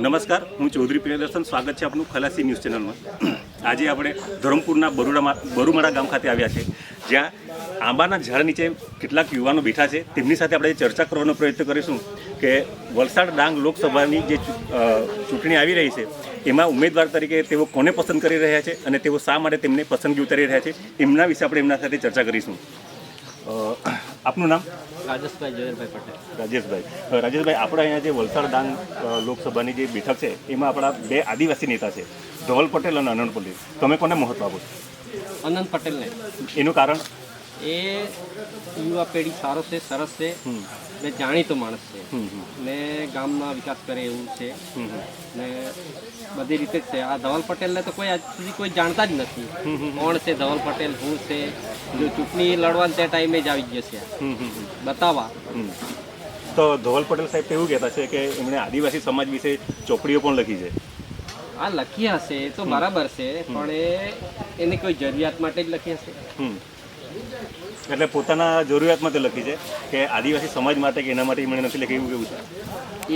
નમસ્કાર, હું ચૌધરી પ્રિયદર્શન. સ્વાગત છે આપનું ખલાસી ન્યૂઝ ચેનલમાં. આજે આપણે ધરમપુરના બરુમાળા ગામ ખાતે આવ્યા છે, જ્યાં આંબાના ઝાડ નીચે કેટલાક યુવાનો બેઠા છે. તેમની સાથે આપણે ચર્ચા કરવાનો પ્રયત્ન કરીશું કે વલસાડ ડાંગ લોકસભાની જે ચૂંટણી આવી રહી છે એમાં ઉમેદવાર તરીકે તેઓ કોને પસંદ કરી રહ્યા છે અને તેઓ શા માટે તેમને પસંદગી ઉતારી રહ્યા છે એમના વિશે આપણે એમના સાથે ચર્ચા કરીશું. આપનું નામ? રાજેશભાઈ જવેરભાઈ પટેલ. રાજેશભાઈ, આપણે અહીંયા જે વલસાડ ડાંગ લોકસભાની જે બેઠક છે એમાં આપણા બે આદિવાસી નેતા છે, ધવલ પટેલ અને અનંત પટેલ. તમે કોને મહત્વ આપો છો? અનંત પટેલને. એનું કારણ? એ યુવા પેઢી સારો છે, સરસ છે ને જાણીતો માણસ છે ને ગામના વિકાસ કરે એવું છે ને બધી રીતે જ છે. આ ધવલ પટેલને તો કોઈ આજ સુધી કોઈ જાણતા જ નથી કોણ છે ધવલ પટેલ, શું છે. જો ચૂંટણી લડવાના તે ટાઈમે જ આવી જશે બતાવવા. તો ધવલ પટેલ સાહેબ એવું કહેતા છે કે એમણે આદિવાસી સમાજ વિશે ચોપડીઓ પણ લખી છે. આ લખી હશે એ તો બરાબર છે, પણ એની કોઈ જરૂરિયાત માટે જ લખી હશે. એટલે પોતાના જરૂરિયાત માટે લખી છે કે આદિવાસી સમાજ માટે કે એના માટે એમણે નથી લખી, એવું કેવું છે?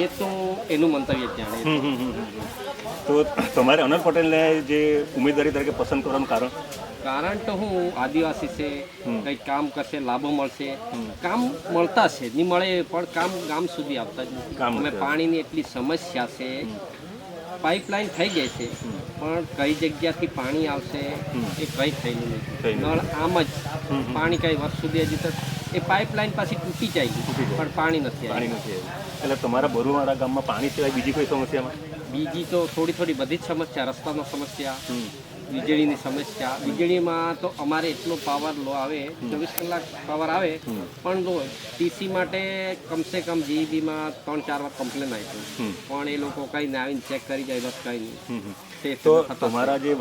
એ તો એનું મંતવ્ય જ જાણે. તો તમારે અનંત પટેલને જે ઉમેદવારી તરીકે પસંદ કરવાનું કારણ તો હું આદિવાસી છે, કંઈક કામ કરશે, લાભો મળશે. કામ મળતા છે, નહીં મળે પણ કામ ગામ સુધી આવતા જ નથી. અમે પાણીની એટલી સમસ્યા છે, પાઇપલાઇન થઈ ગઈ છે પણ કઈ જગ્યાથી પાણી આવશે એ કંઈ થયેલું નથી. નળ આમ જ પાણી કઈ વર્ષ સુધી હજી તો એ પાઇપલાઇન પાછી તૂટી જાય પણ પાણી નથી આવ્યું. એટલે તમારા બરુમાળા ગામમાં પાણી સિવાય બીજી કોઈ સમસ્યામાં? બીજી તો થોડી બધી જ સમસ્યા, રસ્તાનો સમસ્યા, વીજળીની સમસ્યા. વીજળીમાં તો અમારે એટલો પાવર લો આવે, 24 કલાક પાવર આવે, પણ લો ટીસી માટે કમસે કમ જીઈબીમાં 3-4 વાર કમ્પ્લેન આવી પણ એ લોકો કંઈ ના આવીને ચેક કરી જાય, બસ કંઈ નહીં. તો તમારા જે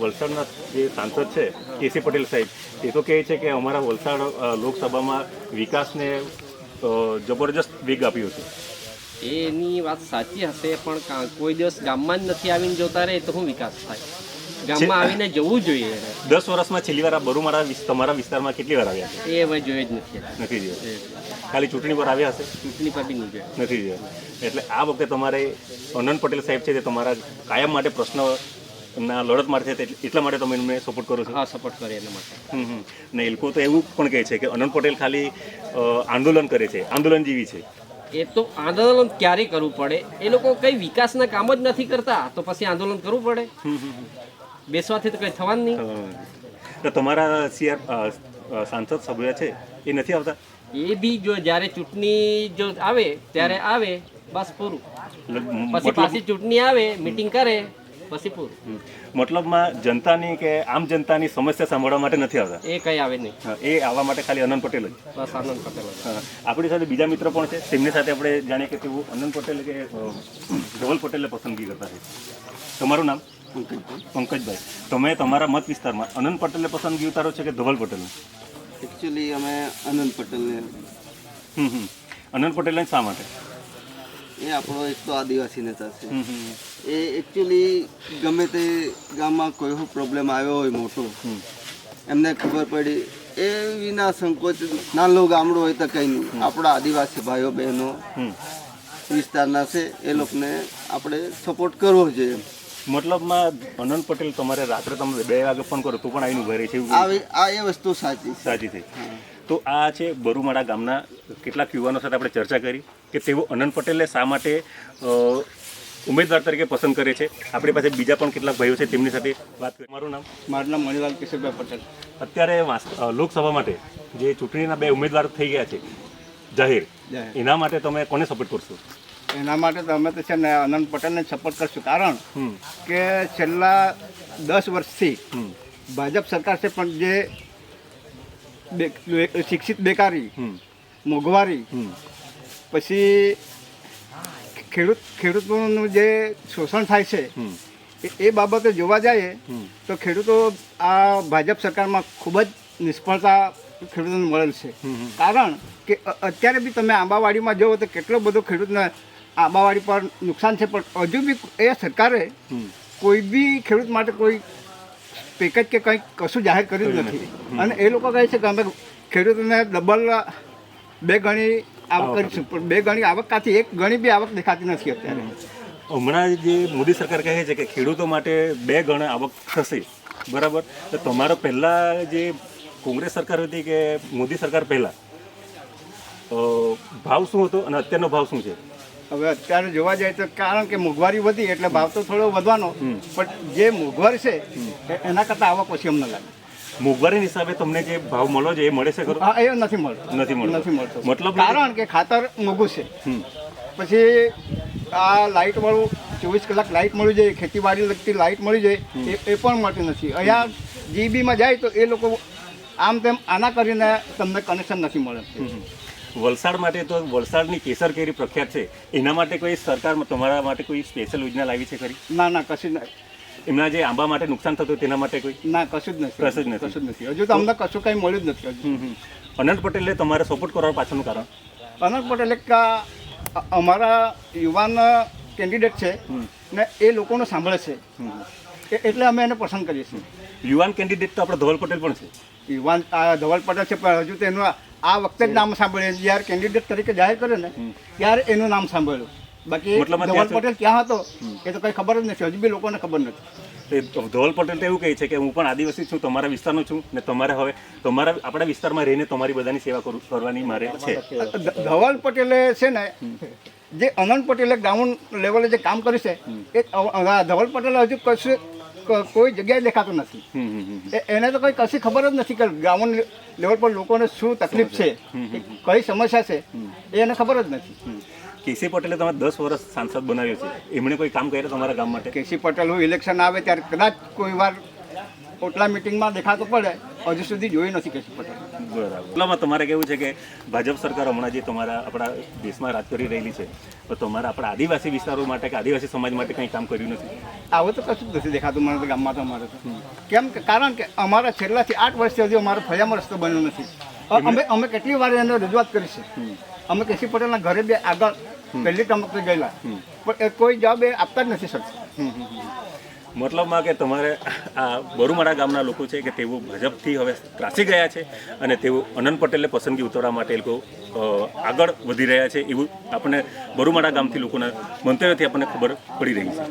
વલસાડના જે સાંસદ છે કેસી પટેલ સાહેબ, એ તો કહે છે કે અમારા વલસાડ લોકસભામાં વિકાસને જબરજસ્ત વેગ આપ્યો છે. એની વાત સાચી હશે, પણ કોઈ દિવસ ગામમાં જ નથી આવીને જોતા રહે તો શું વિકાસ થાય? ગામમાં આવીને જવું જોઈએ. 10 વર્ષમાં છેલ્લી વાર બરુમાળા તમારા વિસ્તારમાં કેટલી વાર આવ્યા છે? એ હવે જોઈએ જ નથી જોયું. ખાલી ચૂંટણી પર આવ્યા હશે? ચૂંટણી પર બી નથી જોયા. એટલે આ વખતે તમારે અનંત પટેલ સાહેબ છે તે તમારા કાયમ માટે પ્રશ્નના લડત માટે છે, એટલા માટે તમે એમને સપોર્ટ કરો છો? હા, સપોર્ટ કરે એના માટે. ને એ લોકો તો એવું પણ કહે છે કે અનંત પટેલ ખાલી આંદોલન કરે છે, આંદોલન જેવી છે. એ તો આંદોલન ક્યારે કરવું પડે? એ લોકો કઈ વિકાસના કામ જ નથી કરતા તો પછી આંદોલન કરવું પડે? બેસવાથી તો કઈ થવાનું નહીં. તો તમારા સાંસદ સભ્ય છે એ નથી આવતા? એ બી જો જ્યારે ચૂંટણી જો આવે ત્યારે આવે, બસ પૂરું. પછી પાછી ચૂંટણી આવે, મીટિંગ કરે, પછી પૂરું. મતલબમાં જનતાની કે આમ જનતાની સમસ્યા સાંભળવા માટે નથી આવતા? એ કઈ આવે નહીં. એ આવવા માટે ખાલી અનંત પટેલ જ? બસ અનંત પટેલ. આપણી સાથે બીજા મિત્રો પણ છે, તેમની સાથે આપણે જાણીએ કે તેઓ અનંત પટેલ કે ધવલ પટેલને પસંદગી કરતા છે. તમારું નામ? પંકજભાઈ, તમે તમારા મત વિસ્તારમાં અનંત પટેલને પસંદગી ઉતારો છે કે ધવલ પટેલને? એકચ્યુઅલી અમે અનંત પટેલને. અનંત પટેલને શા માટે? એ આપણો એક તો આદિવાસી નેતા છે. એ એકચ્યુઅલી ગમે તે ગામમાં કોઈ પ્રોબ્લેમ આવ્યો હોય મોટો, એમને ખબર પડી, એ વિના સંકોચ, નાનું ગામડું હોય તો કંઈ નહીં, આપણા આદિવાસી ભાઈઓ બહેનો વિસ્તારના છે એ લોકોને આપણે સપોર્ટ કરવો જોઈએ. મતલબમાં અનંત પટેલ તમારે રાત્રે તમે 2 વાગે ફોન કરો તો પણ આવીને ઉભા રહે છે? આ એ વસ્તુ સાચી છે. તો આ છે બરુમાળા ગામના કેટલાક યુવાનો સાથે આપણે ચર્ચા કરી કે તેઓ અનંત પટેલને શા માટે ઉમેદવાર તરીકે પસંદ કરે છે. આપણી પાસે બીજા પણ કેટલાક ભાઈઓ છે, તેમની સાથે વાત કરી. મારું નામ? મારું નામ મણિલાલ કિશોરભાઈ પટેલ. અત્યારે લોકસભા માટે જે ચૂંટણીના 2 ઉમેદવાર થઈ ગયા છે જાહેર, એના માટે તમે કોને સપોર્ટ કરશો? એના માટે તો અમે તો છે ને અનંત પટેલને સપોર્ટ કરશું, કારણ કે છેલ્લા 10 વર્ષથી ભાજપ સરકાર છે, પણ જે શિક્ષિત બેકારી, મોંઘવારી, પછી ખેડૂતોનું જે શોષણ થાય છે એ બાબતે જોવા જઈએ તો ખેડૂતો આ ભાજપ સરકારમાં ખૂબ જ નિષ્ફળતા ખેડૂતોને મળેલ છે. કારણ કે અત્યારે બી તમે આંબાવાડીમાં જુઓ તો કેટલો બધો ખેડૂતને આંબાવાડી પર નુકસાન છે, પણ હજુ બી એ સરકારે કોઈ બી ખેડૂત માટે કોઈ પેકેજ કે કંઈ કશું જાહેર કર્યું નથી. અને એ લોકો કહે છે કે અમે ખેડૂતોને ડબલ 2 ગણી આવક કરીશું, પણ 2 ગણી આવક કાથી 1 ગણી બી આવક દેખાતી નથી અત્યારે. હમણાં જે મોદી સરકાર કહે છે કે ખેડૂતો માટે 2 ગણા આવક થશે, બરાબર? તો તમારો પહેલાં જે કોંગ્રેસ સરકાર હતી કે મોદી સરકાર પહેલાં ભાવ શું હતો અને અત્યારનો ભાવ શું છે? હવે અત્યારે જોવા જાય તો કારણ કે મોંઘવારી વધી એટલે ભાવ તો થોડો વધવાનો, પણ જે મોંઘવારી છે એના કરતાં આવક ઓછી અમને લાગે. મોંઘવારીના હિસાબે તમને જે ભાવ મળો છે એ મળે છે ખરો? હા, એ નથી મળતો. નથી મળતો. મતલબ કારણ કે ખાતર મોંઘું છે. પછી આ લાઇટ વાળું 24 કલાક લાઇટ મળી જાય, ખેતીવાડી લગતી લાઇટ મળી જાય એ પણ મળતી નથી. અહીંયા જીબીમાં જાય તો એ લોકો આમ તેમ આના કરીને તમને કનેક્શન નથી મળે. વલસાડ માટે તો વલસાડની કેસર કેરી પ્રખ્યાત છે, એના માટે કોઈ સરકાર તમારા માટે કોઈ સ્પેશિયલ યોજના લાવી છે ખરી? ના, કશું જ નહીં. એમના જે આંબા માટે નુકસાન થતું તેના માટે કોઈ? ના, કશું જ નથી. કશું જ નથી. હજુ તો અમને કશું કંઈ મળ્યું જ નથી હજુ. અનંત પટેલે તમારે સપોર્ટ કરવા પાછળનું કારણ? અનંત પટેલ એક અમારા યુવાન કેન્ડિડેટ છે ને એ લોકોને સાંભળે છે, એટલે અમે એને પસંદ કરીએ છીએ. યુવાન કેન્ડિડેટ તો આપણે ધવલ પટેલ પણ છે. યુવાન ધવલ પટેલ છે, પણ હજુ તો એનું આ વખતે જ નામ સાંભળ્યું. જ્યારે કેન્ડિડેટ તરીકે જાહેર કરે ને ત્યારે એનું નામ સાંભળ્યું. બાકી ધવલ પટેલ ક્યાં હતો એ તો કંઈ ખબર જ નથી, હજુ બી લોકોને ખબર નથી. ધવલ પટેલ તો એવું કહે છે કે હું પણ આદિવાસી છું, તમારા વિસ્તારનો છું ને તમારે હવે તમારા આપણા વિસ્તારમાં રહીને તમારી બધાની સેવા કરવાની મારે છે. ધવલ પટેલે છે ને જે અનંત પટેલે ગ્રાઉન્ડ લેવલે જે કામ કર્યું છે એ ધવલ પટેલ હજુ કશું કોઈ જગ્યાએ દેખાતું નથી. એને તો કોઈ કશી ખબર જ નથી કે ગ્રાઉન્ડ લેવલ પર લોકોને શું તકલીફ છે, કઈ સમસ્યા છે, એ એને ખબર જ નથી. કેસી પટેલે તમે 10 વર્ષ સાંસદ બનાવ્યો છે, એમણે કોઈ કામ કર્યું તમારા ગામ માટે? કેસી પટેલ હું ઇલેક્શન આવે ત્યારે કદાચ કોઈ વાર ઓટલા મિટિંગમાં દેખાતો પડે, હજુ સુધી જોયું નથી કેસી પટેલ. બરાબર. એટલામાં તમારે કેવું છે કે ભાજપ સરકાર હમણાં જે તમારા આપણા દેશમાં રાજ કરી રહેલી છે, તો તમારા આપણા આદિવાસી વિસ્તારો માટે કે આદિવાસી સમાજ માટે કંઈ કામ કર્યું નથી? આવું તો કશું જ નથી દેખાતું મને તો ગામમાં. તો અમારે તો કેમ કે કારણ કે અમારા છેલ્લાથી 8 વર્ષથી હજી અમારો ફળિયામાં રસ્તો બન્યો નથી. અમે કેટલી વાર એને રજૂઆત કરી છે. અમે કેસી પટેલના ઘરે બે આગળ પહેલી તબક્કે ગયેલા, પણ કોઈ જવાબ એ આપતા જ નથી શકતા. મતલબમાં કે તમારે આ બરુમાળા ગામના લોકો છે કે તેઓ ભાજપથી હવે ત્રાસી ગયા છે અને તેઓ અનંત પટેલને પસંદગી ઉતારવા માટે એ લોકો આગળ વધી રહ્યા છે, એવું આપણને બરુમાળા ગામથી લોકોના મંતવ્યથી આપણને ખબર પડી રહી છે.